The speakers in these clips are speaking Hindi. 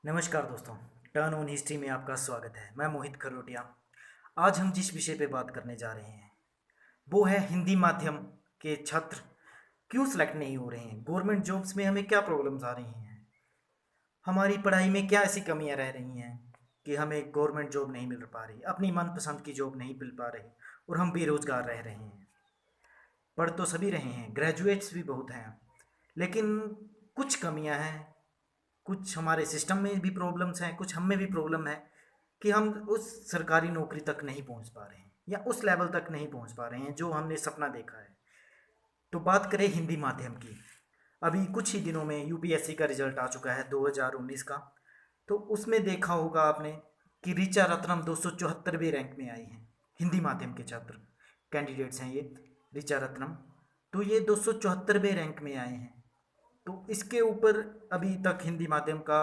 नमस्कार दोस्तों। टर्न ऑन हिस्ट्री में आपका स्वागत है। मैं मोहित खरोटिया। आज हम जिस विषय पे बात करने जा रहे हैं वो है हिंदी माध्यम के छात्र क्यों सेलेक्ट नहीं हो रहे हैं। गवर्नमेंट जॉब्स में हमें क्या प्रॉब्लम्स आ रही हैं, हमारी पढ़ाई में क्या ऐसी कमियां रह रही हैं कि हमें गवर्नमेंट जॉब नहीं मिल पा रही, अपनी मनपसंद की जॉब नहीं मिल पा रही और हम बेरोजगार रह रहे हैं। पढ़ तो सभी रहे हैं, ग्रेजुएट्स भी बहुत हैं, लेकिन कुछ कमियां हैं, कुछ हमारे सिस्टम में भी प्रॉब्लम्स हैं, कुछ हम में भी प्रॉब्लम है कि हम उस सरकारी नौकरी तक नहीं पहुंच पा रहे हैं या उस लेवल तक नहीं पहुंच पा रहे हैं जो हमने सपना देखा है। तो बात करें हिंदी माध्यम की, अभी कुछ ही दिनों में यूपीएससी का रिजल्ट आ चुका है 2019 का। तो उसमें देखा होगा आपने कि ऋचा रत्नम 274वें रैंक में आई हैं। हिंदी माध्यम के छात्र कैंडिडेट्स हैं ये, ऋचा रत्नम। तो ये 274वें रैंक में आए हैं। तो इसके ऊपर अभी तक हिंदी माध्यम का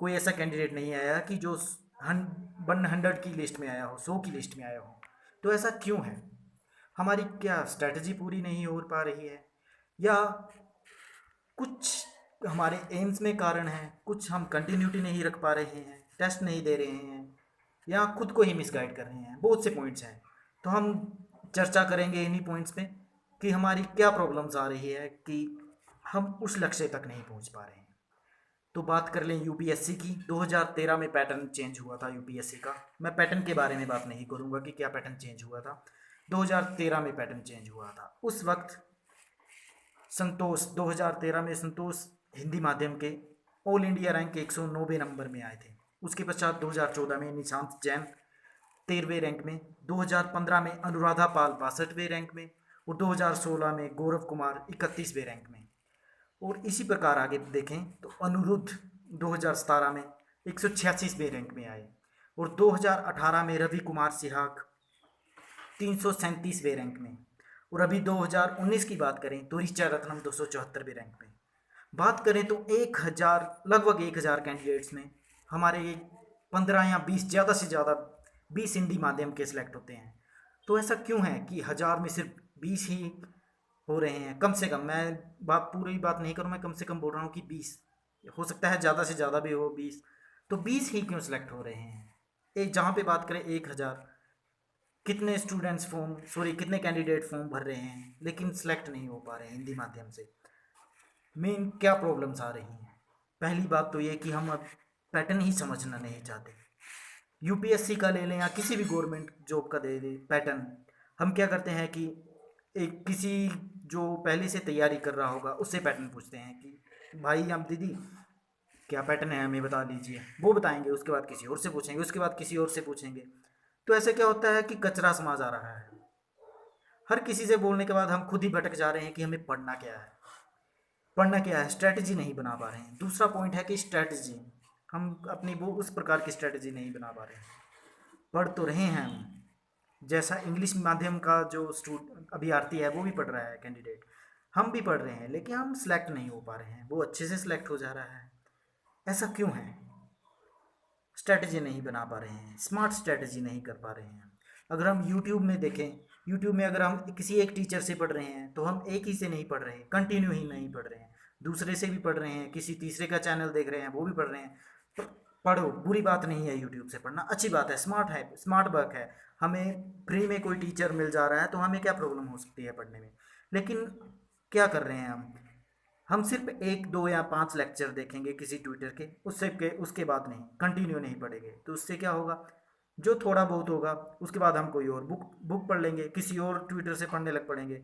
कोई ऐसा कैंडिडेट नहीं आया कि जो 100 की लिस्ट में आया हो, 100 की लिस्ट में आया हो। तो ऐसा क्यों है? हमारी क्या स्ट्रैटेजी पूरी नहीं हो पा रही है, या कुछ हमारे एम्स में कारण है, कुछ हम कंटिन्यूटी नहीं रख पा रहे हैं, टेस्ट नहीं दे रहे हैं, या खुद को ही मिसगाइड कर रहे हैं। बहुत से पॉइंट्स हैं। तो हम चर्चा करेंगे इन्हीं पॉइंट्स पे कि हमारी क्या प्रॉब्लम्स आ रही है कि हम उस लक्ष्य तक नहीं पहुंच पा रहे हैं। तो बात कर लें यूपीएससी की। 2013 में पैटर्न चेंज हुआ था यूपीएससी का। मैं पैटर्न के बारे में बात नहीं करूंगा कि क्या पैटर्न चेंज हुआ था। 2013 में पैटर्न चेंज हुआ था। उस वक्त संतोष, 2013 में संतोष हिंदी माध्यम के ऑल इंडिया रैंक 109वें नंबर में आए थे। उसके पश्चात 2014 में निशांत जैन 13वें रैंक में, 2015 में अनुराधा पाल 62वें रैंक में और 2016 में गौरव कुमार 31वें रैंक में। और इसी प्रकार आगे देखें तो अनिरुद्ध 2017 में 186वें रैंक में आए और 2018 में रवि कुमार सिहाग 337वें रैंक में। और अभी 2019 की बात करें तो ऋचा रत्नम 274वें रैंक में। बात करें तो 1000, लगभग 1000 कैंडिडेट्स में हमारे 15 या 20, ज़्यादा से ज़्यादा 20 हिंदी माध्यम के सिलेक्ट होते हैं। तो ऐसा क्यों है कि 1000 में सिर्फ 20 ही हो रहे हैं? कम से कम, मैं बात पूरी बात नहीं करूँ, मैं कम से कम बोल रहा हूँ कि 20 हो सकता है, ज़्यादा से ज़्यादा भी हो 20। तो 20 ही क्यों सिलेक्ट हो रहे हैं? एक जहाँ पे बात करें 1000, कितने स्टूडेंट्स फॉर्म, सॉरी कितने कैंडिडेट फॉर्म भर रहे हैं लेकिन सिलेक्ट नहीं हो पा रहे हैं हिंदी माध्यम से। मेन क्या प्रॉब्लम्स आ रही हैं? पहली बात तो ये कि हम अब पैटर्न ही समझना नहीं चाहते। यूपीएससी का ले लें या किसी भी गवर्नमेंट जॉब का दे दें पैटर्न, हम क्या करते हैं कि एक किसी जो पहले से तैयारी कर रहा होगा उससे पैटर्न पूछते हैं कि भाई हम दीदी क्या पैटर्न है हमें बता दीजिए। वो बताएंगे, उसके बाद किसी और से पूछेंगे, उसके बाद किसी और से पूछेंगे। तो ऐसे क्या होता है कि कचरा समाज आ रहा है। हर किसी से बोलने के बाद हम खुद ही भटक जा रहे हैं कि हमें पढ़ना क्या है। पढ़ना क्या है, स्ट्रैटेजी नहीं बना पा रहे हैं। दूसरा पॉइंट है कि स्ट्रैटेजी, हम अपनी वो उस प्रकार की स्ट्रैटेजी नहीं बना पा रहे हैं। पढ़ तो रहे हैं हम, जैसा इंग्लिश माध्यम का जो अभ्यर्थी है वो भी पढ़ रहा है कैंडिडेट, हम भी पढ़ रहे हैं, लेकिन हम सिलेक्ट नहीं हो पा रहे हैं। वो अच्छे से सिलेक्ट हो जा रहा है। ऐसा क्यों है? स्ट्रैटेजी नहीं बना पा रहे हैं, स्मार्ट स्ट्रैटेजी नहीं कर पा रहे हैं। अगर हम यूट्यूब में देखें, यूट्यूब में अगर हम किसी एक टीचर से पढ़ रहे हैं तो हम एक ही से नहीं पढ़ रहे हैं, कंटिन्यू ही नहीं पढ़ रहे हैं, दूसरे से भी पढ़ रहे हैं, किसी तीसरे का चैनल देख रहे हैं वो भी पढ़ रहे हैं। तो पढ़ो, बुरी बात नहीं है यूट्यूब से पढ़ना, अच्छी बात है, स्मार्ट वर्क है। हमें फ्री में कोई टीचर मिल जा रहा है तो हमें क्या प्रॉब्लम हो सकती है पढ़ने में। लेकिन क्या कर रहे हैं हम सिर्फ एक दो या पांच लेक्चर देखेंगे किसी ट्विटर के, उसके बाद नहीं, कंटिन्यू नहीं पढ़ेंगे। तो उससे क्या होगा, जो थोड़ा बहुत होगा उसके बाद हम कोई और बुक बुक पढ़ लेंगे, किसी और ट्विटर से पढ़ने लग पड़ेंगे।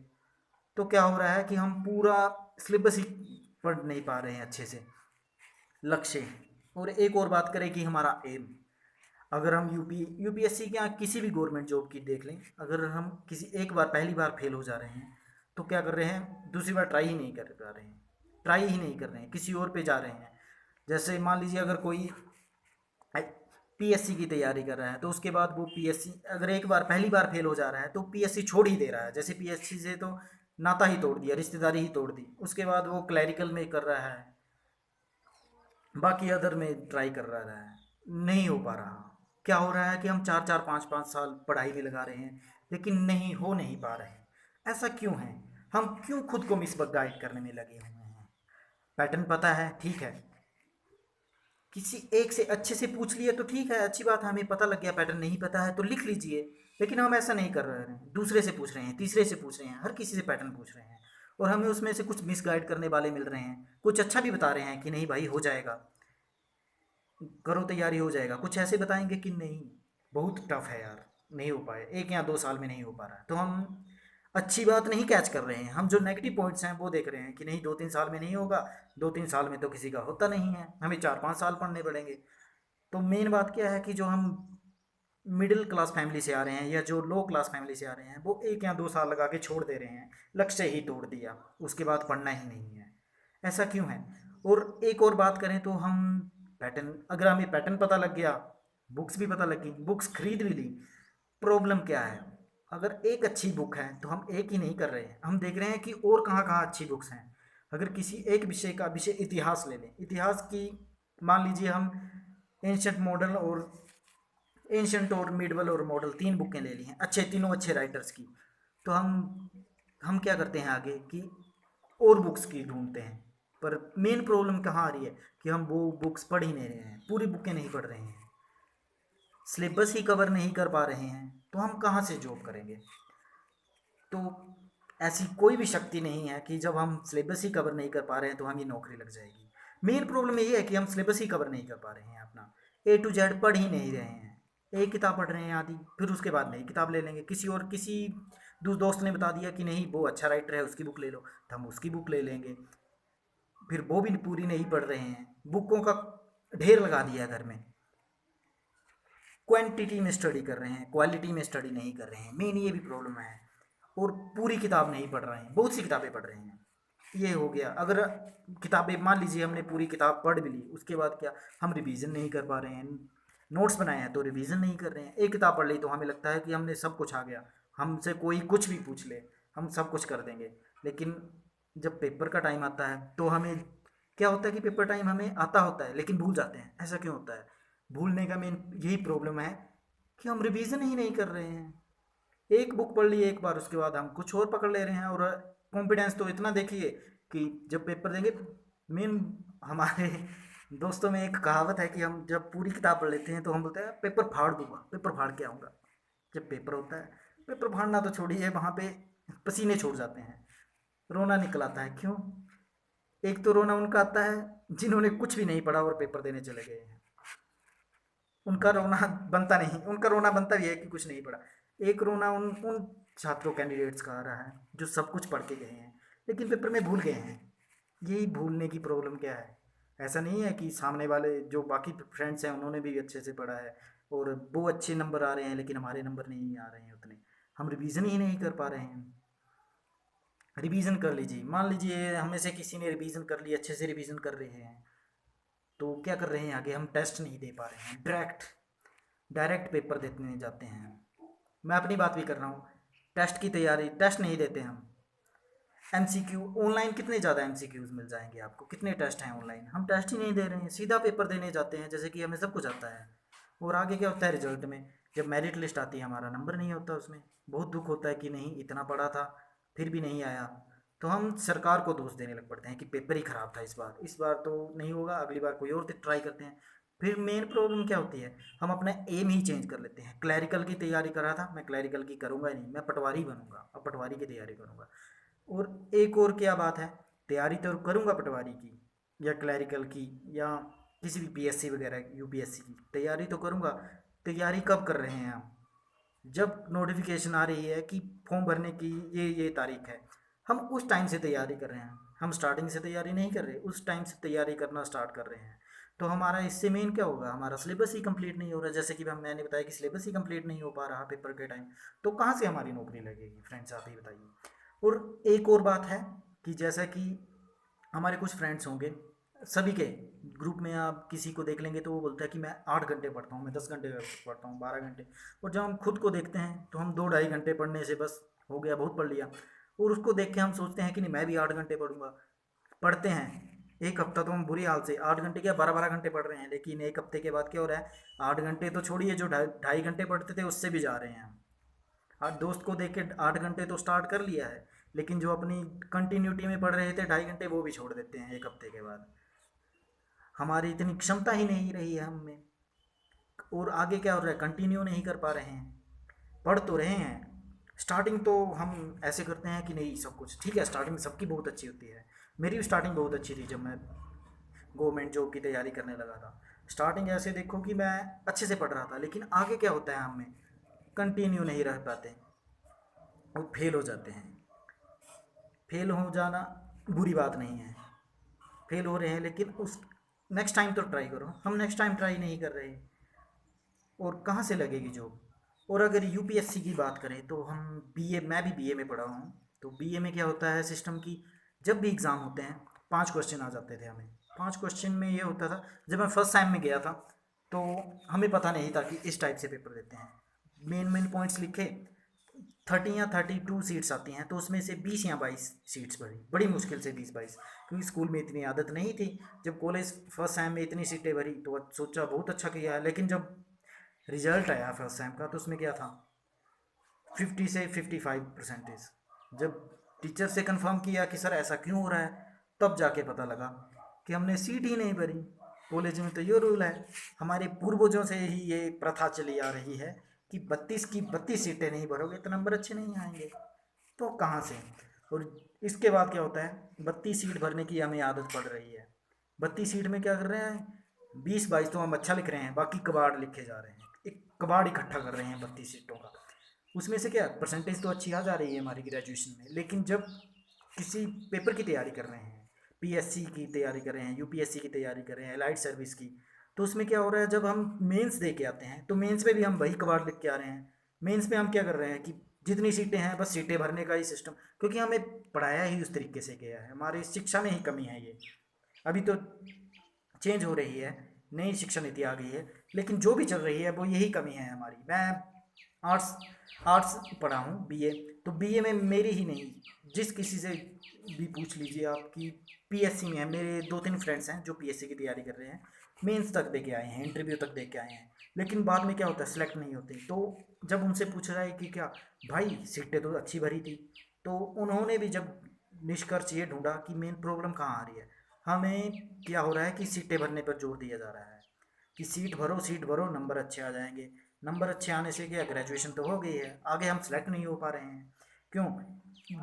तो क्या हो रहा है कि हम पूरा सिलेबस ही पढ़ नहीं पा रहे हैं अच्छे से, लक्ष्य। और एक और बात करें कि हमारा एम, अगर हम यूपीएससी के या किसी भी गवर्नमेंट जॉब की देख लें, अगर हम किसी एक बार पहली बार फेल हो जा रहे हैं तो क्या कर रहे हैं, दूसरी बार ट्राई ही नहीं कर पा रहे हैं, ट्राई ही नहीं कर रहे हैं, किसी और पे जा रहे हैं। जैसे मान लीजिए अगर कोई पीएससी की तैयारी कर रहा है तो उसके बाद वो पीएससी अगर एक बार पहली बार फेल हो जा रहा है तो पीएससी छोड़ ही दे रहा है। जैसे पीएससी से तो नाता ही तोड़ दिया, रिश्तेदारी ही तोड़ दी। उसके बाद वो क्लैरिकल में कर रहा है, बाकी अदर में ट्राई कर रहा है, नहीं हो पा रहा। क्या हो रहा है कि हम चार चार पाँच पाँच साल पढ़ाई भी लगा रहे हैं लेकिन नहीं पा रहे हैं। ऐसा क्यों है? हम क्यों खुद को मिस गाइड करने में लगे हुए हैं? पैटर्न पता है, ठीक है, किसी एक से अच्छे से पूछ लिया तो ठीक है, अच्छी बात है, हमें पता लग गया पैटर्न, नहीं पता है तो लिख लीजिए। लेकिन हम ऐसा नहीं कर रहे हैं, दूसरे से पूछ रहे हैं, तीसरे से पूछ रहे हैं, हर किसी से पैटर्न पूछ रहे हैं, और हमें उसमें से कुछ मिसगाइड करने वाले मिल रहे हैं, कुछ अच्छा भी बता रहे हैं कि नहीं भाई हो जाएगा, करो तैयारी हो जाएगा, कुछ ऐसे बताएंगे कि नहीं बहुत टफ है यार, नहीं हो पाए, 1 या 2 साल में नहीं हो पा रहा है, तो हम अच्छी बात नहीं कैच कर रहे हैं, हम जो नेगेटिव पॉइंट्स हैं वो देख रहे हैं कि नहीं 2-3 साल में नहीं होगा, 2-3 साल में तो किसी का होता नहीं है, हमें 4-5 साल पढ़ने पड़ेंगे। तो मेन बात क्या है कि जो हम मिडिल क्लास फैमिली से आ रहे हैं या जो लो क्लास फैमिली से आ रहे हैं वो 1 या 2 साल लगा के छोड़ दे रहे हैं, लक्ष्य ही तोड़ दिया, उसके बाद पढ़ना ही नहीं है। ऐसा क्यों है? और एक और बात करें तो हम पैटर्न, अगर हमें पैटर्न पता लग गया, बुक्स भी पता लग गई, बुक्स खरीद भी ली, प्रॉब्लम क्या है? अगर एक अच्छी बुक है तो हम एक ही नहीं कर रहे हैं, हम देख रहे हैं कि और कहाँ कहाँ अच्छी बुक्स हैं। अगर किसी एक विषय का, विषय इतिहास ले लें, इतिहास की मान लीजिए हम एंशंट मॉडल और एंशंट और मिडवल और मॉडल 3 बुकें ले ली हैं, अच्छे तीनों अच्छे राइटर्स की, तो हम क्या करते हैं आगे कि और बुक्स की ढूंढते हैं। पर मेन प्रॉब्लम कहाँ आ रही है कि हम वो बुक्स पढ़ ही नहीं रहे हैं, पूरी बुकें नहीं पढ़ रहे हैं, सिलेबस ही कवर नहीं कर पा रहे हैं, तो हम कहाँ से जॉब करेंगे? तो ऐसी कोई भी शक्ति नहीं है कि जब हम सिलेबस ही कवर नहीं कर पा रहे हैं तो हमें नौकरी लग जाएगी। मेन प्रॉब्लम यही है कि हम सिलेबस ही कवर नहीं कर पा रहे हैं, अपना A to Z पढ़ ही नहीं रहे हैं, एक किताब पढ़ रहे हैं आधी, फिर उसके बाद नई किताब ले लेंगे, किसी दोस्त ने बता दिया कि नहीं वो अच्छा राइटर है उसकी बुक ले लो, तो हम उसकी बुक ले लेंगे, फिर वो भी पूरी नहीं पढ़ रहे हैं, बुकों का ढेर लगा दिया है घर में, क्वांटिटी में स्टडी कर रहे हैं, क्वालिटी में स्टडी नहीं कर रहे हैं, मेन ये भी प्रॉब्लम है। और पूरी किताब नहीं पढ़ रहे हैं, बहुत सी किताबें पढ़ रहे हैं, ये हो गया। अगर किताबें मान लीजिए हमने पूरी किताब पढ़ भी ली, उसके बाद क्या, हम रिवीजन नहीं कर पा रहे हैं, नोट्स बनाए हैं तो रिवीजन नहीं कर रहे हैं, एक किताब पढ़ ली तो हमें लगता है कि हमने सब कुछ आ गया, हमसे कोई कुछ भी पूछ ले हम सब कुछ कर देंगे, लेकिन जब पेपर का टाइम आता है तो हमें क्या होता है कि पेपर टाइम हमें आता होता है लेकिन भूल जाते हैं। ऐसा क्यों होता है? भूलने का मेन यही प्रॉब्लम है कि हम रिवीजन ही नहीं कर रहे हैं, एक बुक पढ़ ली एक बार, उसके बाद हम कुछ और पकड़ ले रहे हैं, और कॉन्फिडेंस तो इतना देखिए कि जब पेपर देंगे, मेन हमारे दोस्तों में एक कहावत है कि हम जब पूरी किताब पढ़ लेते हैं तो हम बोलते हैं पेपर फाड़ दूंगा, पेपर फाड़ के आऊँगा। जब पेपर होता है, पेपर फाड़ना तो छोड़िए, वहाँ पे पसीने छूट जाते हैं, रोना निकल आता है। क्यों? एक तो रोना उनका आता है जिन्होंने कुछ भी नहीं पढ़ा और पेपर देने चले गए हैं, उनका रोना बनता नहीं, उनका रोना बनता भी है कि कुछ नहीं पढ़ा। एक रोना उन उन छात्रों कैंडिडेट्स का आ रहा है जो सब कुछ पढ़ के गए हैं लेकिन पेपर में भूल गए हैं। यही भूलने की प्रॉब्लम क्या है? ऐसा नहीं है कि सामने वाले जो बाकी फ्रेंड्स हैं उन्होंने भी अच्छे से पढ़ा है और वो अच्छे नंबर आ रहे हैं लेकिन हमारे नंबर नहीं आ रहे हैं उतने, हम रिवीजन ही नहीं कर पा रहे हैं। रिवीजन कर लीजिए, मान लीजिए हमें से किसी ने रिवीजन कर लिया, अच्छे से रिवीजन कर रहे हैं, तो क्या कर रहे हैं आगे, हम टेस्ट नहीं दे पा रहे हैं, डायरेक्ट डायरेक्ट पेपर देने जाते हैं। मैं अपनी बात भी कर रहा हूँ, टेस्ट की तैयारी, टेस्ट नहीं देते हम, एमसीक्यू ऑनलाइन कितने ज़्यादा एमसीक्यूज मिल जाएंगे आपको, कितने टेस्ट हैं ऑनलाइन, हम टेस्ट ही नहीं दे रहे हैं, सीधा पेपर देने जाते हैं जैसे कि हमें सब कुछ आता है। और आगे क्या होता है रिजल्ट में, जब मेरिट लिस्ट आती है हमारा नंबर नहीं होता उसमें, बहुत दुख होता है कि नहीं इतना पढ़ा था फिर भी नहीं आया, तो हम सरकार को दोष देने लग पड़ते हैं कि पेपर ही ख़राब था इस बार तो नहीं होगा, अगली बार कोई और ट्राई करते हैं। फिर मेन प्रॉब्लम क्या होती है, हम अपना एम ही चेंज कर लेते हैं, क्लैरिकल की तैयारी कर रहा था, मैं क्लैरिकल की करूँगा ही नहीं, मैं पटवारी बनूंगा, अब पटवारी की तैयारी करूँगा। और एक और क्या बात है, तैयारी तो करूँगा पटवारी की या क्लैरिकल की या किसी भी पीएससी वगैरह यूपीएससी की तैयारी तो करूँगा, तैयारी कब कर रहे हैं हम? जब नोटिफिकेशन आ रही है कि फॉर्म भरने की ये तारीख है, हम उस टाइम से तैयारी कर रहे हैं, हम स्टार्टिंग से तैयारी नहीं कर रहे, उस टाइम से तैयारी करना स्टार्ट कर रहे हैं। तो हमारा इससे मेन क्या होगा, हमारा सिलेबस ही कंप्लीट नहीं हो रहा, जैसे कि मैंने बताया कि सिलेबस ही कंप्लीट नहीं हो पा रहा पेपर के टाइम, तो कहाँ से हमारी नौकरी लगेगी फ्रेंड्स, आप ही बताइए। और एक और बात है कि जैसा कि हमारे कुछ फ्रेंड्स होंगे, सभी के ग्रुप में आप किसी को देख लेंगे तो वो बोलता है कि मैं 8 घंटे पढ़ता हूँ, मैं 10 घंटे पढ़ता हूँ, 12 घंटे, और जब हम खुद को देखते हैं तो हम 2-2.5 घंटे पढ़ने से बस हो गया, बहुत पढ़ लिया, और उसको देख के हम सोचते हैं कि नहीं मैं भी 8 घंटे पढ़ूंगा। पढ़ते हैं एक हफ्ता तो हम बुरी हाल से 8 घंटे क्या 12-12 घंटे पढ़ रहे हैं, लेकिन एक हफ्ते के बाद क्या हो रहा है, 8 घंटे तो छोड़िए, जो 2.5 घंटे पढ़ते थे उससे भी जा रहे हैं हम। आज दोस्त को देख के 8 घंटे तो स्टार्ट कर लिया है, लेकिन जो अपनी कंटिन्यूटी में पढ़ रहे थे 2.5 घंटे वो भी छोड़ देते हैं एक हफ्ते के बाद। हमारी इतनी क्षमता ही नहीं रही है हम में। और आगे क्या हो रहा है, कंटिन्यू नहीं कर पा रहे हैं। पढ़ तो रहे हैं, स्टार्टिंग तो हम ऐसे करते हैं कि नहीं सब कुछ ठीक है, स्टार्टिंग सबकी बहुत अच्छी होती है। मेरी भी स्टार्टिंग बहुत अच्छी थी जब मैं गवर्नमेंट जॉब की तैयारी करने लगा था। स्टार्टिंग ऐसे देखो कि मैं अच्छे से पढ़ रहा था, लेकिन आगे क्या होता है, हमें कंटिन्यू नहीं रह पाते और फेल हो जाते हैं। फेल हो जाना बुरी बात नहीं है, फेल हो रहे हैं लेकिन उस नेक्स्ट टाइम तो ट्राई करो। हम नेक्स्ट टाइम ट्राई नहीं कर रहे, और कहाँ से लगेगी जॉब। और अगर यूपीएससी की बात करें तो हम बीए, मैं भी बीए में पढ़ा हूँ। तो बीए में क्या होता है सिस्टम की, जब भी एग्ज़ाम होते हैं 5 क्वेश्चन आ जाते थे हमें। 5 क्वेश्चन में ये होता था, जब मैं फर्स्ट टाइम में गया था तो हमें पता नहीं था कि इस टाइप से पेपर देते हैं। मेन मेन पॉइंट्स लिखे, 30 या 32 सीट्स आती हैं, तो उसमें से 20 या 22 सीट्स भरी, बड़ी मुश्किल से 20-22, क्योंकि स्कूल में इतनी आदत नहीं थी। जब कॉलेज फर्स्ट टाइम में इतनी सीटें भरी तो सोचा बहुत अच्छा किया है, लेकिन जब रिजल्ट आया फर्स्ट टाइम का तो उसमें क्या था, 50 से 55%। जब टीचर से कंफर्म किया कि सर ऐसा क्यों हो रहा है, तब जाके पता लगा कि हमने सीट ही नहीं भरी। कॉलेज में तो ये रूल है, हमारे पूर्वजों से ही ये प्रथा चली आ रही है कि 32 की 32 सीटें नहीं भरोगे तो नंबर अच्छे नहीं आएंगे। तो कहाँ से। और इसके बाद क्या होता है, 32 सीट भरने की हमें आदत पड़ रही है। 32 सीट में क्या कर रहे हैं, 20-22 तो हम अच्छा लिख रहे हैं, बाकी कबाड़ लिखे जा रहे हैं, एक कबाड़ इकट्ठा कर रहे हैं 32 सीटों का। उसमें से क्या परसेंटेज तो अच्छी आ जा रही है हमारी ग्रेजुएशन में, लेकिन जब किसी पेपर की तैयारी कर रहे हैं, पीएससी की तैयारी कर रहे हैं, यूपीएससी की तैयारी कर रहे हैं, एलाइड सर्विस की, तो उसमें क्या हो रहा है, जब हम मेंस दे के आते हैं तो मेंस में भी हम वही कबाड़ लिख के आ रहे हैं। मेंस में हम क्या कर रहे हैं कि जितनी सीटें हैं बस सीटें भरने का ही सिस्टम, क्योंकि हमें पढ़ाया ही उस तरीके से गया है, हमारी शिक्षा में ही कमी है ये। अभी तो चेंज हो रही है, नई शिक्षा नीति आ गई है, लेकिन जो भी चल रही है वो यही कमी है हमारी। मैं आर्ट्स आर्ट्स पढ़ा हूँ बीए, तो बीए में मेरी ही नहीं, जिस किसी से भी पूछ लीजिए आप कि पीएससी में है, मेरे 2-3 फ्रेंड्स हैं जो पीएससी की तैयारी कर रहे हैं, मेंस तक दे के आए हैं, इंटरव्यू तक दे के आए हैं, लेकिन बाद में क्या होता है, सेलेक्ट नहीं होते। तो जब उनसे पूछ रहा है कि क्या भाई सीटें तो अच्छी भरी थी, तो उन्होंने भी जब निष्कर्ष ये ढूंढा कि मेन प्रॉब्लम कहाँ आ रही है, हमें क्या हो रहा है कि सीटें भरने पर जोर दिया जा रहा है कि सीट भरो नंबर अच्छे आ जाएंगे। नंबर अच्छे आने से क्या, ग्रेजुएशन तो हो गई है, आगे हम सेलेक्ट नहीं हो पा रहे हैं। क्यों।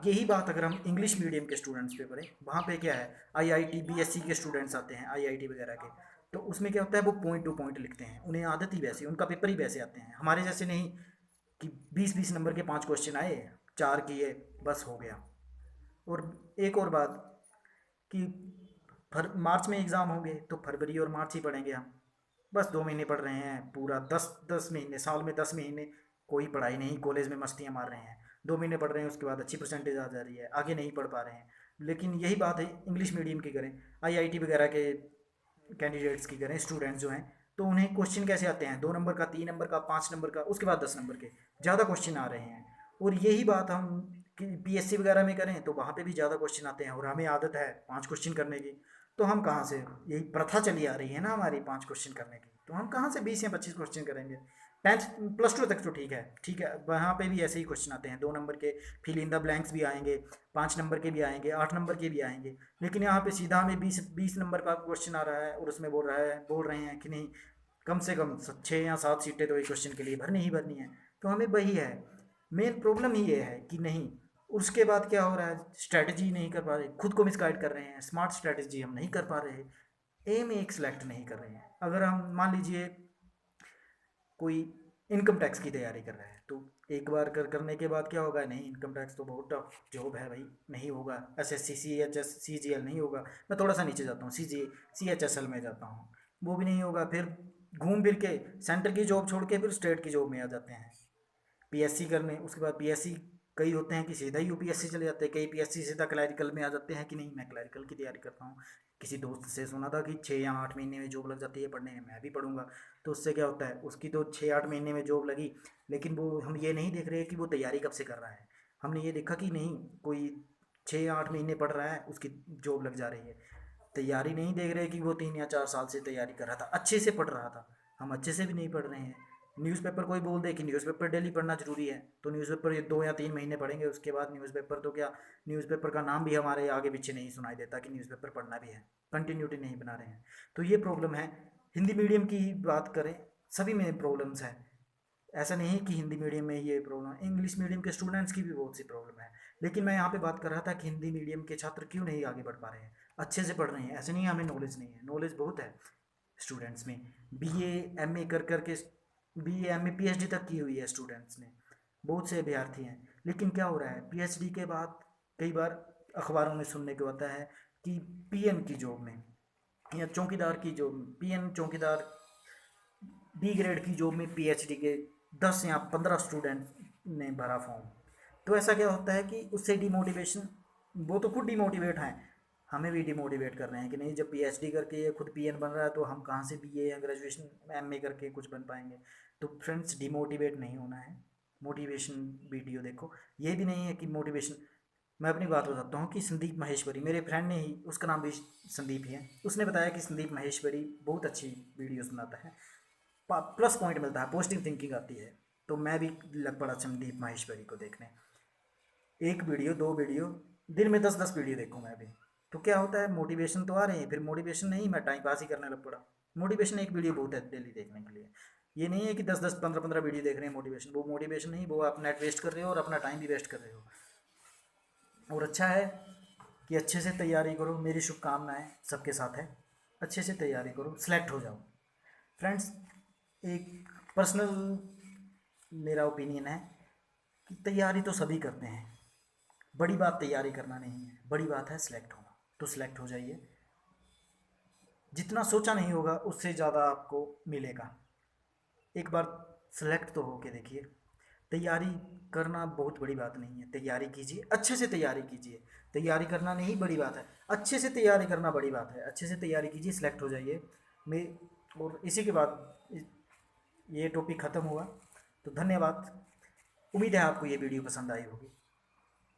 यही बात अगर हम इंग्लिश मीडियम के स्टूडेंट्स पे करें, वहाँ पे क्या है, आईआईटी बीएससी के स्टूडेंट्स आते हैं, आईआईटी वगैरह के, तो उसमें क्या होता है, वो पॉइंट टू पॉइंट लिखते हैं, उन्हें आदत ही वैसी, उनका पेपर ही वैसे आते हैं। हमारे जैसे नहीं कि 20-20 नंबर के 5 क्वेश्चन आए, 4 किए, बस हो गया। और एक और बात कि मार्च में एग्ज़ाम होंगे तो फरवरी और मार्च ही पढ़ेंगे हम, बस 2 महीने पढ़ रहे हैं, पूरा 10-10 महीने, साल में 10 महीने कोई पढ़ाई नहीं, कॉलेज में मस्तियाँ मार रहे हैं। 2 महीने पढ़ रहे हैं, उसके बाद अच्छी परसेंटेज आ जा रही है, आगे नहीं पढ़ पा रहे हैं। लेकिन यही बात है इंग्लिश मीडियम की करें, आईआईटी वगैरह के कैंडिडेट्स की करें, स्टूडेंट्स जो हैं, तो उन्हें क्वेश्चन कैसे आते हैं, 2 नंबर का, 3 नंबर का, 5 नंबर का, उसके बाद 10 नंबर के, ज़्यादा क्वेश्चन आ रहे हैं। और यही बात हम कि पीएससी वगैरह में करें तो वहाँ पे भी ज़्यादा क्वेश्चन आते हैं, और हमें आदत है 5 क्वेश्चन करने की। तो हम कहाँ से, यही प्रथा चली आ रही है ना हमारी 5 क्वेश्चन करने की, तो हम कहाँ से 20 या 25 क्वेश्चन करेंगे। 10th +2 तक तो ठीक है, ठीक है, वहाँ पे भी ऐसे ही क्वेश्चन आते हैं, 2 नंबर के, फिल इन द ब्लैंक्स भी आएंगे, 5 नंबर के भी आएंगे, 8 नंबर के भी आएंगे। लेकिन यहाँ पे सीधा हमें 20 20 नंबर का क्वेश्चन आ रहा है, और उसमें बोल रहे हैं कि नहीं, कम से कम 6 या 7 सीटें तो एक क्वेश्चन के लिए भरनी ही भरनी है। तो हमें वही है, मेन प्रॉब्लम ही ये है कि नहीं। उसके बाद क्या हो रहा है, स्ट्रैटेजी नहीं कर पा रहे, खुद को मिसगाइड कर रहे हैं, स्मार्ट स्ट्रैटेजी हम नहीं कर पा रहे, एम एक सिलेक्ट नहीं कर रहे हैं। अगर हम मान लीजिए कोई इनकम टैक्स की तैयारी कर रहा है, तो एक बार करने के बाद क्या होगा, नहीं इनकम टैक्स तो बहुत टफ जॉब है भाई, नहीं होगा, एसएससी सीएचएस सीजीएल नहीं होगा, मैं थोड़ा सा नीचे जाता हूँ, सीएचएसएल में जाता हूँ, वो भी नहीं होगा, फिर घूम फिर के सेंटर की जॉब छोड़ के फिर स्टेट की जॉब में आ जाते हैं पीएससी करने। उसके बाद पीएससी कई होते हैं कि सीधा ही यूपीएससी चले जाते हैं, कई पीएससी सीधा क्लैरिकल में आ जाते हैं कि नहीं मैं क्लैरिकल की तैयारी करता हूँ। किसी दोस्त से सुना था कि 6 या 8 महीने में जॉब लग जाती है पढ़ने में, मैं भी पढ़ूंगा। तो उससे क्या होता है, उसकी तो 6-8 महीने में जॉब लगी, लेकिन वो हम ये नहीं देख रहे कि वो तैयारी कब से कर रहा है। हमने ये देखा कि नहीं, कोई 6 या 8 महीने पढ़ रहा है, उसकी जॉब लग जा रही है। तैयारी नहीं देख रहे कि वो 3 या 4 साल से तैयारी कर रहा था, अच्छे से पढ़ रहा था। हम अच्छे से भी नहीं पढ़ रहे हैं, न्यूज़पेपर कोई बोल दे कि न्यूज़पेपर डेली पढ़ना जरूरी है, तो न्यूज़पेपर ये 2 या 3 महीने पढ़ेंगे, उसके बाद न्यूज़पेपर तो क्या, न्यूज़पेपर का नाम भी हमारे आगे पीछे नहीं सुनाई देता कि न्यूज़पेपर पढ़ना भी है, कंटिन्यूटी नहीं बना रहे हैं। तो ये प्रॉब्लम है। हिंदी मीडियम की बात करें, सभी में प्रॉब्लम्स है, ऐसा नहीं है कि हिंदी मीडियम में ये प्रॉब्लम है, इंग्लिश मीडियम के स्टूडेंट्स की भी बहुत सी प्रॉब्लम है। लेकिन मैं यहाँ पे बात कर रहा था कि हिंदी मीडियम के छात्र क्यों नहीं आगे बढ़ पा रहे हैं, अच्छे से पढ़ रहे हैं, ऐसे नहीं है हमें नॉलेज नहीं है, नॉलेज बहुत है स्टूडेंट्स में। बीए एमए कर कर के, बीए एमए पीएचडी तक की हुई है स्टूडेंट्स ने, बहुत से अभ्यर्थी हैं। लेकिन क्या हो रहा है, पीएचडी के बाद कई बार अखबारों में सुनने को आता है कि पीएन की जॉब में या चौकीदार की जॉब, पीएन चौकीदार बी ग्रेड की जॉब में पीएचडी के 10 या 15 स्टूडेंट ने भरा फॉर्म। तो ऐसा क्या होता है कि उससे डिमोटिवेशन, वो तो खुद डिमोटिवेट हैं, हमें भी डिमोटिवेट कर रहे हैं कि नहीं, जब पीएचडी करके ये खुद पीएन बन रहा है तो हम कहाँ से बीए या ग्रेजुएशन एमए करके कुछ बन पाएंगे। तो फ्रेंड्स, डिमोटिवेट नहीं होना है, मोटिवेशन वीडियो देखो। ये भी नहीं है कि मोटिवेशन, मैं अपनी बात बताता हूँ कि संदीप माहेश्वरी, मेरे फ्रेंड ने ही, उसका नाम भी संदीप ही है, उसने बताया कि संदीप माहेश्वरी बहुत अच्छी वीडियोस बनाता है, प्लस पॉइंट मिलता है, पॉजिटिव थिंकिंग आती है। तो मैं भी लग पड़ा संदीप माहेश्वरी को देखने, एक वीडियो 2 वीडियो, दिन में 10-10 वीडियो देखूँ मैं भी। तो क्या होता है, मोटिवेशन तो आ रहे हैं, फिर मोटिवेशन नहीं, मैं टाइम पास ही करने लग पड़ा। मोटिवेशन एक वीडियो बहुत है डेली देखने के लिए, ये नहीं है कि 10-10 15-15 वीडियो देख रहे हैं मोटिवेशन, वो मोटिवेशन नहीं, वो आप नेट वेस्ट कर रहे हो और अपना टाइम भी वेस्ट कर रहे हो। और अच्छा है कि अच्छे से तैयारी करो, मेरी शुभकामनाएं सबके साथ है, अच्छे से तैयारी करो, सिलेक्ट हो जाओ। फ्रेंड्स, एक पर्सनल मेरा ओपिनियन है कि तैयारी तो सभी करते हैं, बड़ी बात तैयारी करना नहीं है, बड़ी बात है सिलेक्ट होना। तो सिलेक्ट हो जाइए, जितना सोचा नहीं होगा उससे ज़्यादा आपको मिलेगा। एक बार सेलेक्ट तो होके देखिए। तैयारी करना बहुत बड़ी बात नहीं है, तैयारी कीजिए, अच्छे से तैयारी कीजिए। तैयारी करना नहीं बड़ी बात है, अच्छे से तैयारी करना बड़ी बात है। अच्छे से तैयारी कीजिए, सिलेक्ट हो जाइए। मैं, और इसी के बाद ये टॉपिक ख़त्म हुआ। तो धन्यवाद, उम्मीद है आपको ये वीडियो पसंद आई होगी।